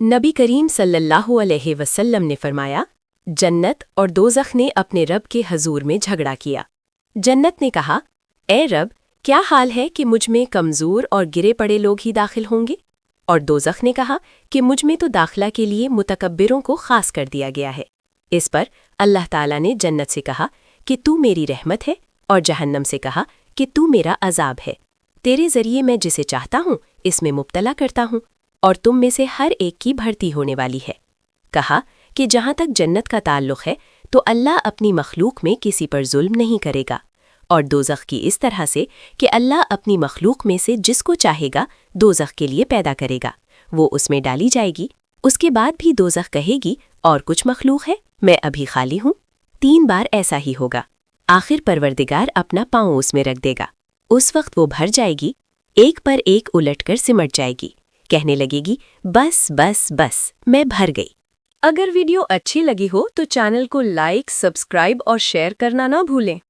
नबी करीम सल्लल्लाहु अलैहि वसल्लम ने फरमाया, जन्नत और दोज़ख ने अपने रब के हजूर में झगड़ा किया। जन्नत ने कहा, ए रब, क्या हाल है कि मुझ में कमज़ोर और गिरे पड़े लोग ही दाखिल होंगे? और दोज़ख ने कहा कि मुझ में तो दाखिला के लिए मुतकब्बिरों को खास कर दिया गया है। इस पर अल्लाह ताला ने जन्नत से कहा कि तू मेरी रहमत है, और जहन्नम से कहा कि तू मेरा अजाब है। तेरे ज़रिए मैं जिसे चाहता हूँ इसमें मुब्तला करता हूँ, और तुम में से हर एक की भर्ती होने वाली है। कहा कि जहाँ तक जन्नत का ताल्लुक़ है तो अल्लाह अपनी मखलूक में किसी पर जुल्म नहीं करेगा, और दोज़ख की इस तरह से कि अल्लाह अपनी मखलूक में से जिसको चाहेगा दोज़ख के लिए पैदा करेगा, वो उसमें डाली जाएगी। उसके बाद भी दोज़ख कहेगी, और कुछ मखलूक है, मैं अभी खाली हूँ। 3 बार ऐसा ही होगा। आखिर परवरदिगार अपना पाँव उसमें रख देगा। उस वक्त वो भर जाएगी, एक पर एक उलटकर सिमट जाएगी, कहने लगेगी, बस बस बस, मैं भर गई। अगर वीडियो अच्छी लगी हो तो चैनल को लाइक, सब्सक्राइब और शेयर करना ना भूलें।